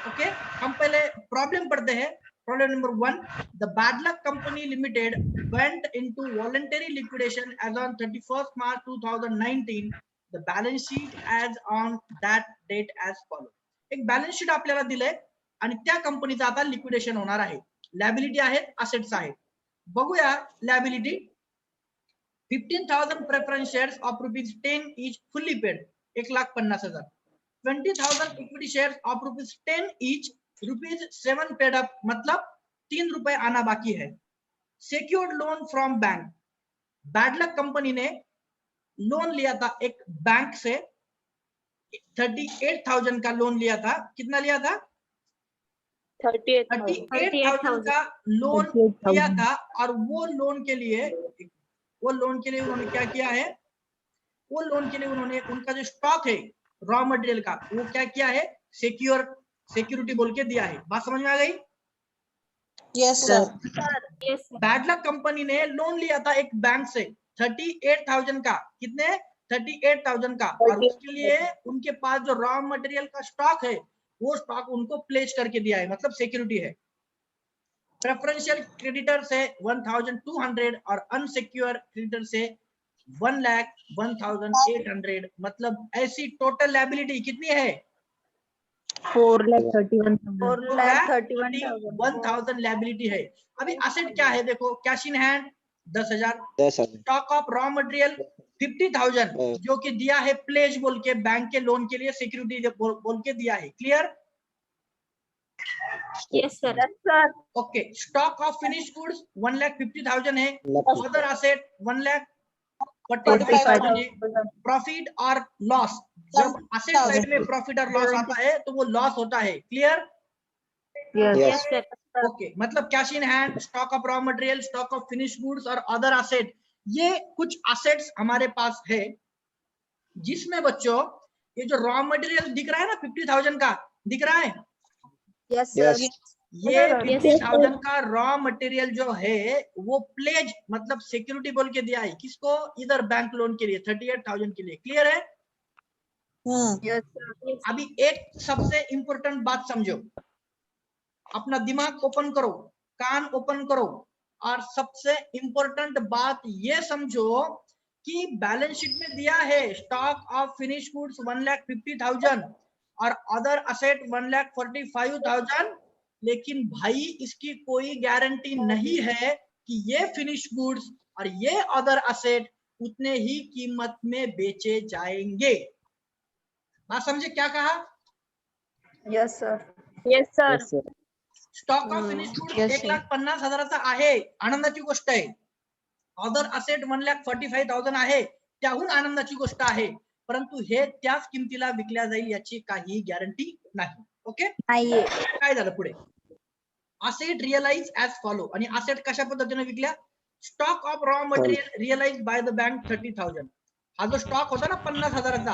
Okay, हम पहले problem पढ़ते हैं. Problem number 1, the Bad Luck Company Limited went into voluntary liquidation as on 31st March 2019. The balance sheet as on that date as follows. एक balance sheet आपल्याला दिलंय आणि त्या कंपनीचं आता लिक्विडेशन होणार आहे. लॅबिलिटी आहेत, असेट्स आहेत. बघूया liability. 15,000 preference shares of ₹10 each fully paid, 1,50,000. 20,000 equity shares of ₹10 each, ₹7 paid up, मतलब ₹3 आना बाकी है. Secured loan from bank. Bad luck company ने लोन लिया था एक बैंक से, 38,000 का लोन लिया था. कितना लिया था? 38,000 का लोन लिया था. और वो लोन के लिए उन्होंने क्या किया है? वो लोन के लिए उन्होंने उनका जो स्टॉक है रॉ मटेरियल का, वो क्या किया है? सिक्योरिटी बोल के दिया है. बात समझ में आ गई? Yes sir. बैड लक कंपनी ने लोन लिया था एक बैंक से 38,000 का. कितने? 38,000 का. और उसके लिए उनके पास जो रॉ मटेरियल का स्टॉक है, वो स्टॉक उनको प्लेस करके दिया है, मतलब सिक्योरिटी है. प्रेफरेंशियल क्रेडिटर से 1,200 और अनसिक्योर क्रेडिटर से 1,01,800, मतलब ऐसी टोटल लायबिलिटी कितनी है? 4,31,000 लायबिलिटी है. अभी असेट क्या है? देखो, cash in hand 10,000, stock of raw material 50,000 जो कि दिया है प्लेज बोल के, बैंक के लोन के लिए सिक्योरिटी बोल के दिया है. Clear? Yes sir. Okay. Stock of finish goods 1,50,000 है. अदर असेट 1,45,000 है. प्रॉफिट और लॉस, जब असेट साइड में प्रॉफिट और लॉस आता है तो वो लॉस होता है. क्लियर? Yes sir. ओके, मतलब cash in hand, stock of raw material, stock of finish goods और अदर असेट, ये कुछ असेट्स हमारे पास है, जिसमें बच्चों ये जो रॉ मटेरियल दिख रहा है ना 50,000 का, दिख रहा है? Yes sir. ये 50,000 का रॉ मटेरियल जो है वो प्लेज, मतलब सिक्योरिटी बोल के दिया है. किसको? इधर बैंक लोन के लिए 38,000 के लिए. क्लियर है? Yes sir. अभी एक सबसे इंपॉर्टेंट बात समझो, अपना दिमाग ओपन करो, कान ओपन करो, और सबसे इंपॉर्टेंट बात ये समझो कि बैलेंस शीट में दिया है स्टॉक ऑफ फिनिश गुड्स 1,50,000 और अदर असेट 1,45,000, लेकिन भाई इसकी कोई गारंटी नहीं है कि ये फिनिश गुड्स और ये अदर असेट उतने ही कीमत में बेचे जाएंगे. बात समझे क्या कहा? Yes sir. Yes sir. Stock of finish goods 1,50,000 आहे, आनंदाची गोष्ट आहे. अदर असेट 1,45,000 आहे, त्याहून आनंदाची गोष्ट आहे. परंतु हे त्याच किमतीला विकल्या जाईल याची काही गॅरंटी नाही. ओके, काय झालं पुढे? Asset realise as follow. आणि असेट कशा पद्धतीने विकल्या? Stock of raw material realise by the bank 30,000. हा जो स्टॉक होता ना 50,000चा,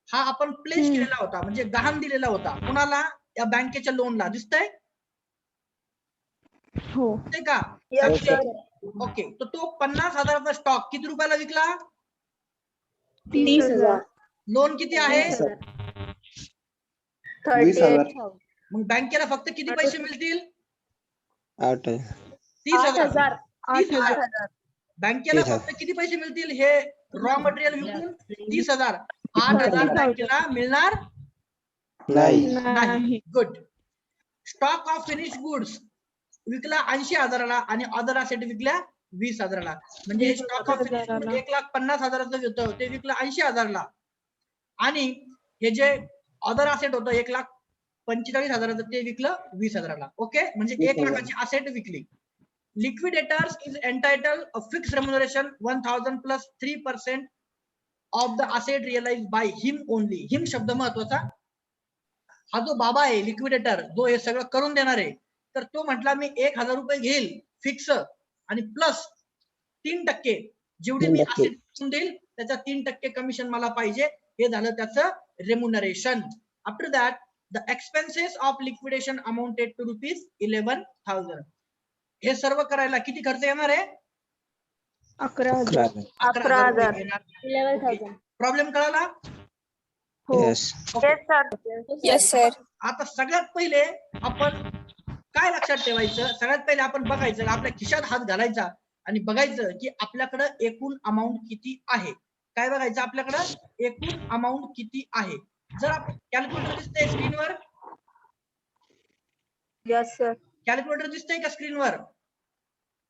हा आपण प्लेस केलेला होता, म्हणजे गहाण दिलेला होता. कुणाला? या बँकेच्या लोनला. दिसतंय? हो. ते का? ओके, तर तो 50,000चा स्टॉक किती रुपयाला विकला? 30,000. लोन किती आहे? 38,000. मग बँकेला फक्त किती पैसे मिळतील? 8,000. 30,000. 8,000. बँकेला फक्त किती पैसे मिळतील हे रॉ मटेरियल विकून? 30,000. 8,000 बँकेला मिळणार नाही. Good. Stock of finish goods विकला 80,000ला आणि अदर असेट विकल्या 20,000ला. म्हणजे स्टॉक ऑफ फिनिश गुड 1,50,000चं होतं, ते विकलं 80,000ला. आणि हे जे अदर असेट होतं 1,45,000चं, ते विकलं 20,000ला. ओके, म्हणजे 1 लाखाची असेट विकली. Liquidators is entitle a fix remuneration 1,000 plus 3% of the asset realise by him only. Him शब्द महत्वाचा. हा जो बाबा आहे लिक्विडेटर, जो हे सगळं करून देणार आहे, तर तो म्हटला मी 1,000 रुपये घेईल फिक्स आणि प्लस 3% जेवढी मी असेट देईल त्याचा 3% कमिशन मला पाहिजे. हे झालं त्याचं remuneration. After that the expenses of liquidation amounted to ₹11,000. हे सर्व करायला किती खर्च येणार आहे? 11,000. 11,000. प्रॉब्लेम कळाला? Yes. Yes, sir. Yes, sir. आता सगळ्यात पहिले आपण काय लक्षात ठेवायचं, सगळ्यात पहिले आपण बघायचं, आपल्या खिशात हात घालायचा आणि बघायचं की आपल्याकडे एकूण अमाऊंट किती आहे. काय बघायचं, आपल्याकडे एकूण अमाऊंट किती आहे. जर कॅल्क्युलेटर दिसतंय स्क्रीनवर, Yes, sir. कॅल्क्युलेटर दिसतंय का स्क्रीनवर?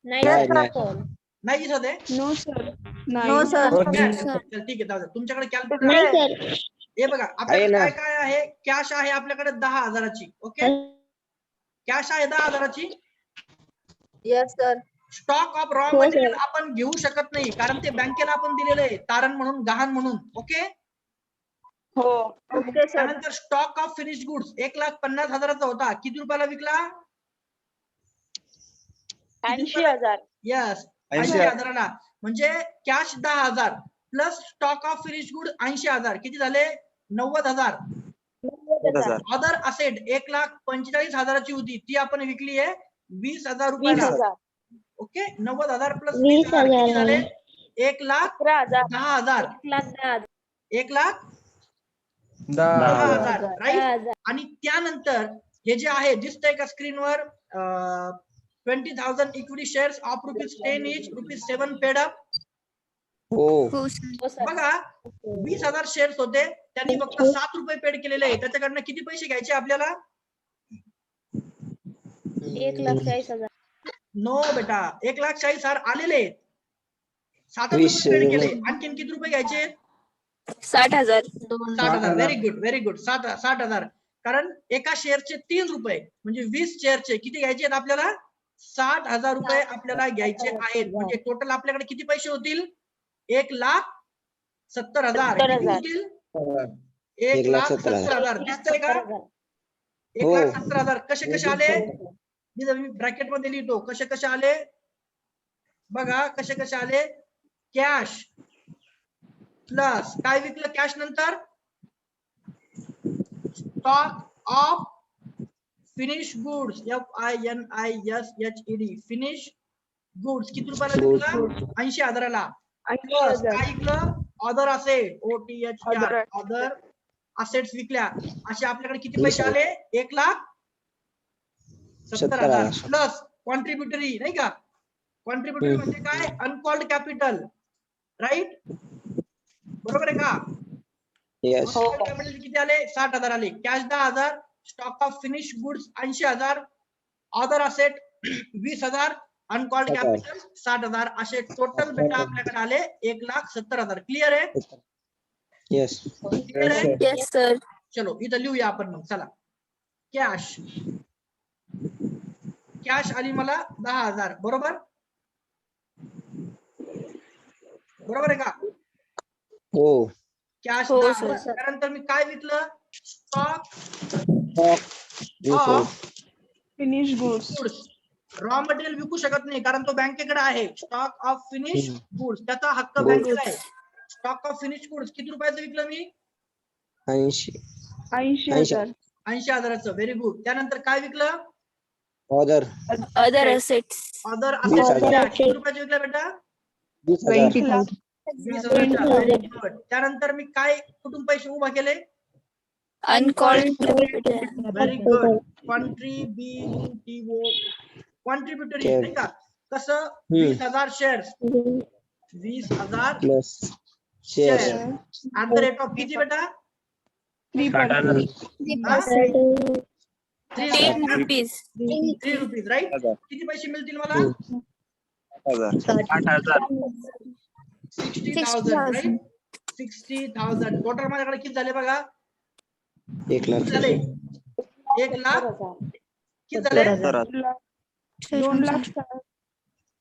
नाही नाही, sir. नाही. नाही दिसत आहे? No, sir. No, No, sir. चल, ठीक आहे, जाऊ दे. तुमच्याकडे कॅल्क्युलेटर नाही आहे? sir. हे बघा, आपल्याकडे ना. काय काय आहे. कॅश आहे आपल्याकडे 10,000ची. ओके, कॅश आहे 10,000ची. Yes, sir. Stock of raw हो, मटेरियल sir. आपण घेऊ शकत नाही, कारण ते बँकेला आपण दिलेलं आहे तारण म्हणून, गहाण म्हणून. Okay, Okay, sir. त्यानंतर स्टॉक ऑफ फिनिश गुड्स 1,50,000चा होता. किती रुपयाला विकला? 80,000. यस, 80,000. 80,000ला. म्हणजे cash 10,000 plus stock of finish good 80,000, किती झाले? 90,000. 90,000. अदर असेट 1,45,000ची होती, ती आपण विकली आहे 20,000 रुपयाला. 20,000. ओके, 90,000 प्लस 20,000 20,000 किती झाले? 1,10,000. 11,000. 1,10,000. 1,10,000 राईट. 10,000. आणि त्यानंतर हे जे आहे दिसतंय का स्क्रीनवर, 20,000 equity shares of ₹10 each, ₹7 paid up. हो. हो sir. बघा, 20,000 शेअर्स होते, त्यांनी फक्त ₹7 पेड केलेले आहे. त्याच्याकडनं किती पैसे घ्यायचे आपल्याला? 1,40,000. नो बेटा, 1,40,000 आलेले, 7 20 पेड केले. आणखीन किती रुपये घ्यायचे? 60,000. 60,000. Very good, very good. 60,000. कारण एका शेअरचे 3 रुपये, म्हणजे 20 शेअरचे किती घ्यायचे आहेत आपल्याला? 60,000 रुपये आपल्याला घ्यायचे आहेत. म्हणजे टोटल आपल्याकडे किती पैसे होतील? 1,70,000. किती होतील? 1,70,000. दिसतंय का? 1,70,000 कसे कसे आले? मी ब्रॅकेट मध्ये लिहितो कसे कसे आले. बघा कसे कसे आले. कॅश प्लस काय विकलं कॅश नंतर? Stock of finish goods, FINISHED, finish goods किती रुपयाला विकला? 80,000ला. प्लस काय विकलं? Other asset, OTHR, other assets विकल्या. असे आपल्याकडे किती पैसे आले? 1,70,000 प्लस कॉन्ट्रीब्युटरी, नाही का? कॉन्ट्रीब्युटरी म्हणजे काय? Uncalled capital, right? बरोबर आहे का? Yes. कॅपिटल किती आले? 60,000 आले. Cash 10,000, stock of finish goods 80,000, other asset 20,000, uncalled capital 60,000. असे टोटल बेटा आपल्याकडे आले 1,70,000. क्लिअर आहे? Yes. क्लिअर आहे? Yes, sir. चलो इथं लिहूया आपण मग. चला, कॅश कॅश आली मला 10,000. बरोबर, बरोबर आहे का? हो. कॅश हो, 10,000. sir. त्यानंतर मी काय विकलं? Stock Yes. Of Finish goods. Goods. Raw material विकू शकत नाही, कारण तो बँकेकडे आहे. स्टॉक ऑफ फिनिश गुड्स, त्याचा हक्क बँकेला आहे. स्टॉक ऑफ फिनिश गुड्स किती रुपयाचं विकलं मी? 80. 80,000. 80,000चं. Very good. त्यानंतर काय विकलं? Other. Other assets. Other 20,000. Asset. किती रुपयाचं विकलं बेटा? 20,000. 20,000. Very good. त्यानंतर मी काय कुठून पैसे उभा केले? Uncalled capital. Very good. Contributory, नाही का? कसं? 20,000 shares, 20,000 Plus. Shares. At the rate of किती बेटा? 3 rupees. 3 rupees, right? किती पैसे मिळतील मला? 60,000, राईट? 60,000. टोटल माझ्याकडे किती झाले बघा? 1,00,000. झाले 1,00,000. किती झाले? 2,00,000.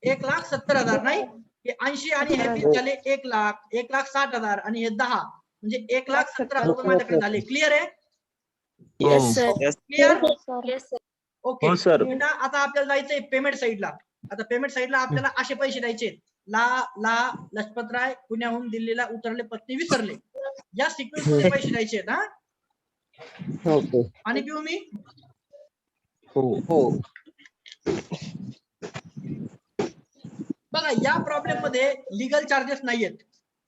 1,70,000. नाही, हे 80 आणि हे 20 झाले 1,00,000, 1,60,000 आणि हे 10, म्हणजे 1,70,000 रुपये माझ्याकडे झाले. क्लिअर आहे? Yes. Clear? Yes sir. Okay. बेटा आता आपल्याला जायचंय पेमेंट साईडला. आता पेमेंट साईडला आपल्याला असे पैसे द्यायचे. लजपतराय पुण्याहून दिल्लीला उतरले, पत्नी विसरले. या सिक्वेन्स मध्ये पैसे द्यायचे आहेत. हा, Okay. आणि पिऊ मी. हो. बघा, या प्रॉब्लेम मध्ये लिगल चार्जेस नाहीयेत.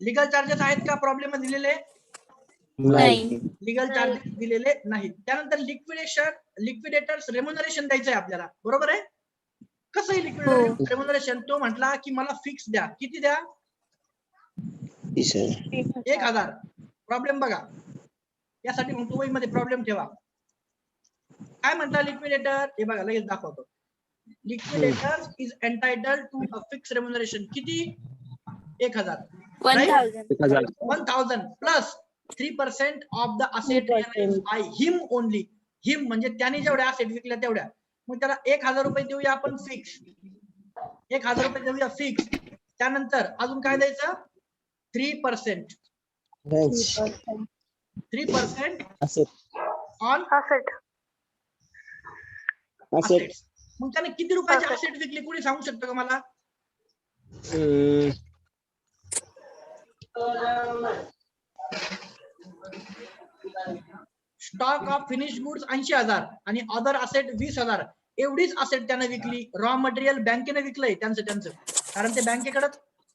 लिगल चार्जेस आहेत का प्रॉब्लेम मध्ये दिलेले? नाही. लिगल चार्जेस दिलेले नाहीत. त्यानंतर लिक्विडेटर्स रेम्युनरेशन द्यायचं आहे आपल्याला, बरोबर आहे. कसं आहे लिक्विडेटर रेम्युनरेशन? तो म्हटला की मला फिक्स द्या. किती द्या? 1000. प्रॉब्लेम बघा, यासाठी म्हणतो मध्ये प्रॉब्लेम ठेवा. काय म्हटला लिक्विडेटर? हे बघा लगेच दाखवतो. Liquidator is entitled to a fix remuneration. किती? 1000. 1000 plus 3% of the asset realised by him only. Him म्हणजे त्याने जेवढ्या असेट विकल्या तेवढ्या. मग त्याला 1000 रुपये देऊया आपण फिक्स. 1000 रुपये देऊया फिक्स. त्यानंतर अजून काय द्यायचं? 3%. 3% ऑन असेट्स. मग त्याने किती रुपयाचे असेट विकले कोणी सांगू शकतो का मला? स्टॉक ऑफ फिनिश गुड्स 80,000 आणि अदर असेट 20,000. एवढीच असेट त्याने विकली. रॉ मटेरियल बँकेने विकलंय त्यांचं, कारण ते बँकेकडे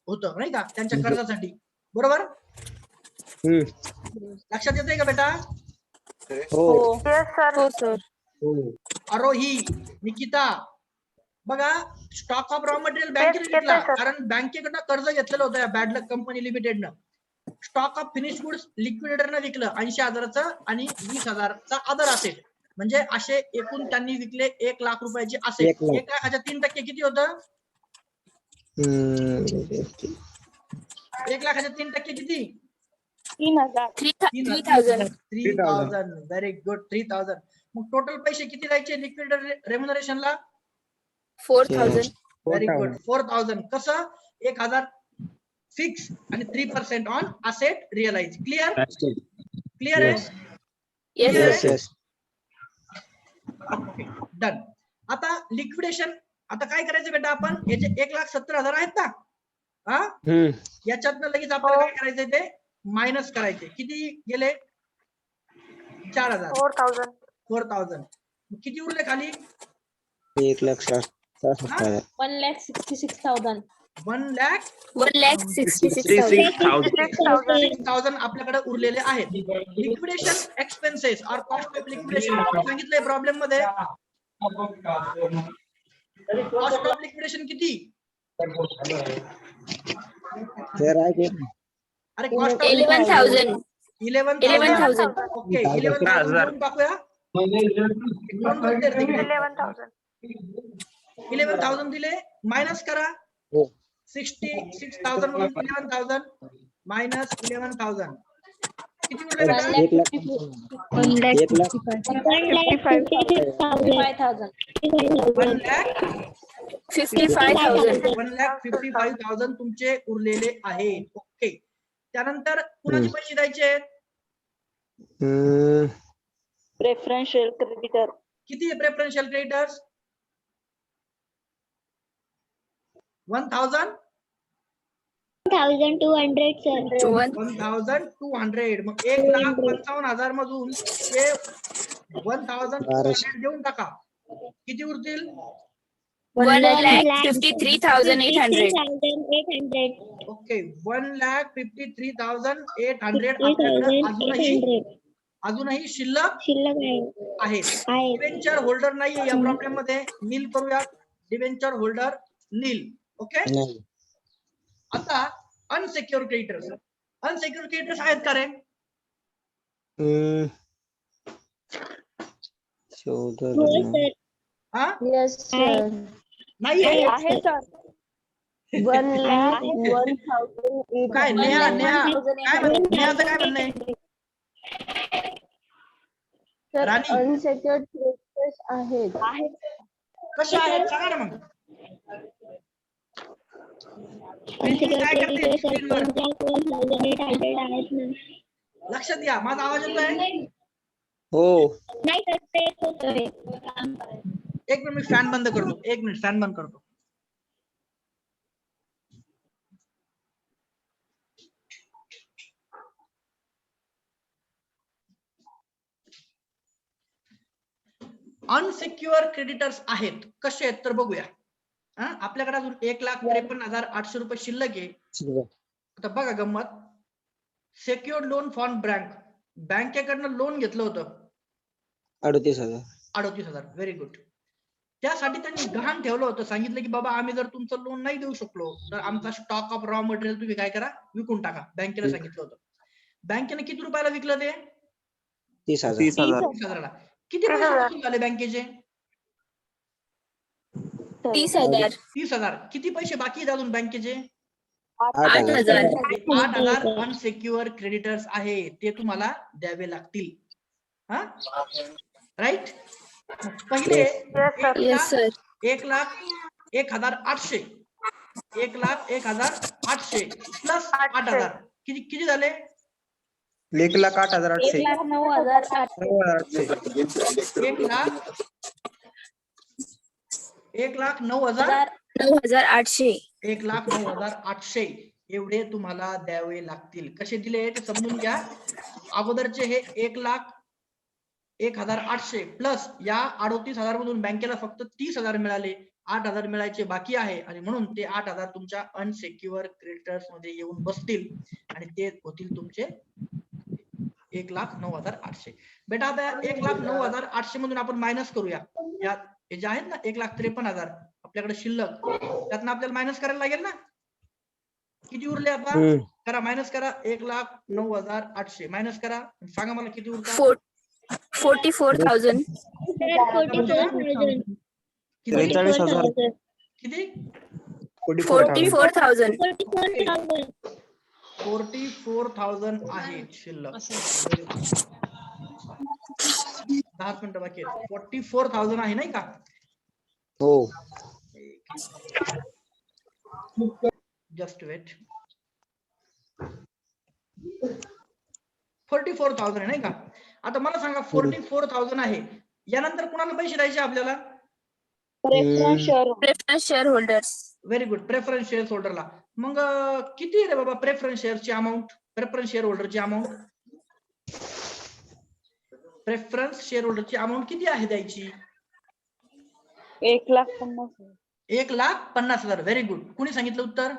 होतं नाही का, त्यांच्या कर्जासाठी. बरोबर? लक्षात येतंय का बेटा? हो सर. आरोही, निकिता, बघा स्टॉक ऑफ रॉ मटेरियल बँकेने विकला, कारण बँकेकडनं कर्ज घेतलेलं होतं या बॅड लक कंपनी लिमिटेडनं. स्टॉक ऑफ फिनिश गुड्स लिक्विडेटरनं विकलं 80,000चं आणि 20,000चा अदर असेट. म्हणजे असे एकूण त्यांनी विकले 1 लाख रुपयाचे असेट. 1 लाखाच्या 3% किती होतं? 1 लाखाच्या 3% किती? 3,000. 3,000. Very good. 3,000. मग टोटल पैसे किती द्यायचे लिक्विडेटर रेम्युनरेशनला? 4,000. Very good. 4,000. कसं? 1000 फिक्स आणि 3% on asset realise. Clear? Clear आहे? येस. डन. आता लिक्विडेशन. आता काय करायचं बेटा आपण? याचे 1,70,000 आहेत ना, हा, याच्यातनं लगेच आपल्याला काय करायचंय? ते मायनस करायचे. किती गेले? 4,000. 4,000. किती उरले खाली? 1,66,000. 1,66,000. 1,66,000 आपल्याकडे उरलेले आहेत. लिक्विडेशन एक्सपेन्सेस और कॉस्ट ऑफ लिक्विडेशन सांगितलंय प्रॉब्लेम मध्ये. कॉस्ट ऑफ लिक्विडेशन किती? अरे कॉस्ट ऑफ 11,000. 11,000. ओके, 11,000 घेऊन टाकूया. 11,000 दिले, मायनस करा. 66,000 मधून 11,000 मायनस 11,000 किती उरले बेटा? 1,55,000. 1,55,000 तुमचे उरलेले आहेत. ओके. त्यानंतर कुणाचे पैसे द्यायचे? Preferential creditor. किती आहे प्रेफरन्शियल क्रेडिटर्स? 1,200 सर. 1,200. मग 1,55,000 मधून ते 1,200 देऊन टाका. किती उरतील? 1,53,800. ओके, 1,53,800 आपल्याकडे अजूनही शिल्लक आहे. डिबेंचर होल्डर नाहीये या प्रॉब्लेम मध्ये. नील करूया. डिबेंचर होल्डर नील. ओके. आता अनसिक्युअर्ड क्रेडिटर्स. अनसिक्युअर्ड क्रेडिटर्स आहेत का रे? हा, नाही आहे. सर. 1,01,000. काय नेहा काय म्हणते? नेहाचं काय म्हणणं आहे? राणी अनसेक्युअर्ड क्रेडिटर्स आहेत. कशा आहेत सांगा ना मग. काय करते स्क्रीनवर? लक्षात घ्या, माझा आवाज येतोय? एक मिनिट, मी फॅन बंद करतो. फॅन बंद करतो. अनसिक्युअर क्रेडिटर्स आहेत. कसे आहेत तर बघूया. आपल्याकडे अजून 1,53,800 रुपये शिल्लक आहे. आता बघा गंमत. सेक्युअर्ड लोन फ्रॉम बँक बँकेकडनं लोन घेतलं होतं 38,000. 38,000. Very good. त्यासाठी त्यांनी गहाण ठेवलं होतं, सांगितलं की बाबा आम्ही जर तुमचं लोन नाही देऊ शकलो तर आमचा स्टॉक ऑफ रॉ मटेरियल तुम्ही काय करा, विकून टाका. बँकेला सांगितलं होतं. बँकेने किती रुपयाला विकलं ते? 30,000. 30,000ला. किती पैसे वसूल झाले बँकेचे? 30,000. 30,000. किती पैसे बाकी आहेत अजून बँकेचे? 8,000. 8,000 अनसेक्युअर क्रेडिटर्स आहे, ते तुम्हाला द्यावे लागतील. हा, राईट. पहिले Yes, sir. 1,01,800 1,01,800 प्लस 8,000 किती किती झाले? 1,08,800. 1,09,000 9,800. 1,09,800 एवढे तुम्हाला द्यावे लागतील. कसे दिले ते समजून घ्या. अगोदरचे हे 1,01,800 प्लस या 38,000 मधून बँकेला फक्त 30,000 मिळाले, 8,000 मिळायचे बाकी आहे आणि म्हणून ते 8,000 तुमच्या अनसेक्युअर क्रेडिटर्स मध्ये येऊन बसतील आणि ते होतील तुमचे 1,09,800. बेटा आता 1,09,800 मधून आपण मायनस करूया. या हे जे आहेत ना 1,53,000 आपल्याकडे शिल्लक, त्यातनं आपल्याला मायनस करायला लागेल ना. किती उरले आता? करा मायनस करा. 1,09,800 मायनस करा, सांगा मला किती उरतात. 44,000. किती 43,000. किती? 44,000. 44,000 आहेत शिल्लक. 10 मिनिटं बाकी आहेत. 44,000 आहे नाही का? हो. Just weight. 44,000 आहे नाही का? आता मला सांगा 44,000 आहे, यानंतर कुणाला पैसे द्यायचे आपल्याला? Preference shareholders. Very good. Preference share होल्डरला. मग किती आहे रे बाबा प्रेफरन्स शेअरची अमाऊंट? प्रेफरन्स शेअर होल्डरची अमाऊंट, प्रेफरन्स शेअर होल्डरची अमाऊंट किती आहे द्यायची? 1,50,000. 1,50,000. Very good. कुणी सांगितलं उत्तर?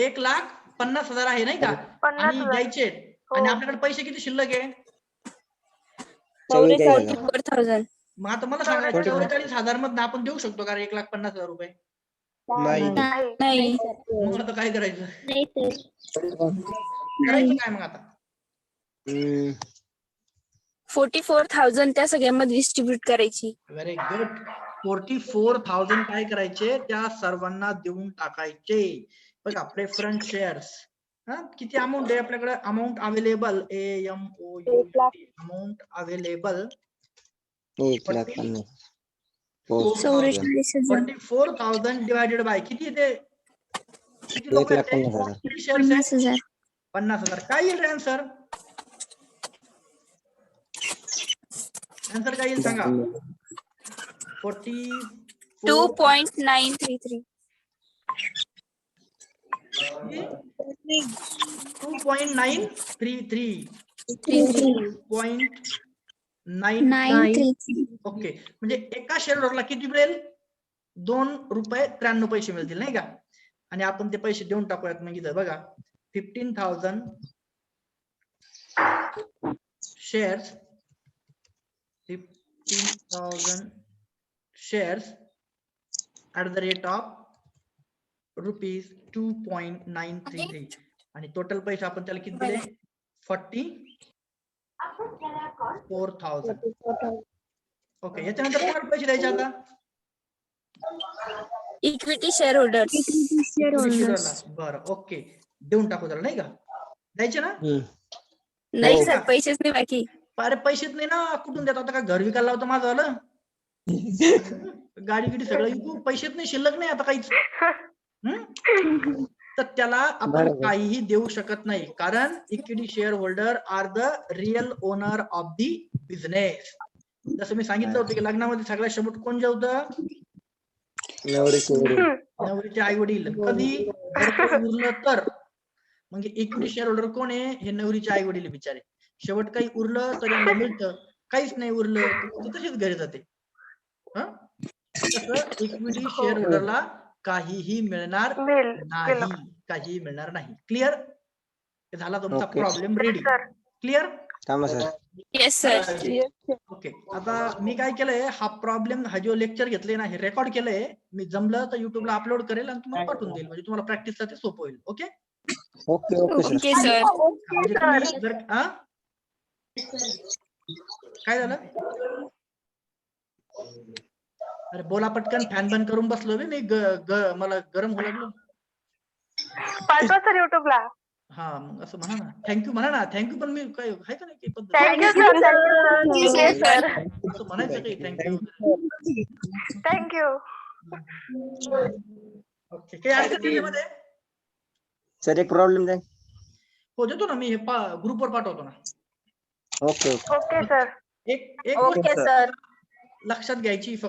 एक 1,50,000 आहे नाही का? आणि द्यायचे आणि आपल्याकडे पैसे किती शिल्लक आहे? 44,000. मग आता मला सांगा 44,000 मधनं आपण देऊ शकतो का 1,50,000 रुपये? नाही. नाही. मग आता काय करायचं? नाही sir. करायचं काय मग आता? 44,000 त्या सगळ्यांमध्ये डिस्ट्रीब्यूट करायची. Very good. 44,000 काय करायचे? त्या सर्वांना देऊन टाकायचे. बघा प्रेफरन्स शेअर्स किती अमाऊंट आहे आपल्याकडे? Amount available amount available 1,50,000. 44,000 divided by किती येते? किती लोक आहेत ते? 1,50,000. किती शेअर्स आहेत? 50,000. 50,000. काय येईल आन्सर? आन्सर काय येईल सांगा? 2.933. 2.933. 933. ओके. म्हणजे एका शेअर होल्डरला किती मिळेल? ₹2.93 मिळतील नाही का? आणि आपण ते पैसे देऊन टाकूयात. मग इथं बघा 15,000 shares, 15,000 shares at the rate of ₹2.933 आणि टोटल पैसे आपण त्याला किती दिले? 44,000. ओके. याच्यानंतर कोणाला पैसे द्यायचे आता? Equity share holders. बरं. ओके. देऊन टाकू त्याला नाही का? द्यायचे ना? नाही सर, पैसेच नाही बाकी. अरे पैसेच नाही ना, कुठून देत आता? का घर विकायला लावतं माझं आलं? गाडी गिडी सगळं विकू, पैसेच नाही शिल्लक नाही आता काहीच. तर त्याला आपण काहीही देऊ शकत नाही, कारण equity share holder are the real owner of the business. जसं मी सांगितलं होतं की लग्नामध्ये सगळ्यात शेवट कोण जेवतं? नवरीचे आई वडील. कधी उरलं तर. म्हणजे इक्विटी शेअर होल्डर कोण आहे? हे नवरीचे आई वडील बिचारे. शेवट काही उरलं तर यांना मिळतं, काहीच नाही उरलं तसेच घरी जाते. तसं इक्विटी शेअर होल्डरला काहीही मिळणार नाही, काहीही मिळणार नाही. क्लिअर? झाला तुमचा Okay. Problem ready. क्लिअर? थांबा सर. Yes sir. ओके. आता मी काय केलंय, हा प्रॉब्लेम हा जो लेक्चर घेतले ना हे रेकॉर्ड केलंय. मी जमलं तर युट्यूबला अपलोड करेल आणि तुम्हाला पाठवून देईल, म्हणजे तुम्हाला प्रॅक्टिसला ते सोपं होईल. Okay? Okay okay sir. Okay sir. म्हणजे तुम्ही जर काय झालं? अरे बोला पटकन, फॅन बंद करून बसलो बे मी, मला गरम होऊ लागलो. पाठवा सर युट्यूबला. हा मग असं म्हणा ना, थँक्यू म्हणा ना. थँक्यू पण मी काय आहे का नाही काही पद्धत? Thank you sir. ठीक आहे सर. असं म्हणायचं काही थँक्यू. थँक्यू. ओके. काही अडचण त्याच्यामध्ये? सर एक प्रॉब्लेम द्या. हो देतो ना मी, हे ग्रुपवर पाठवतो ना. Okay okay. Okay sir. एक गोष्ट ओके सर. लक्षात घ्यायची फक्त.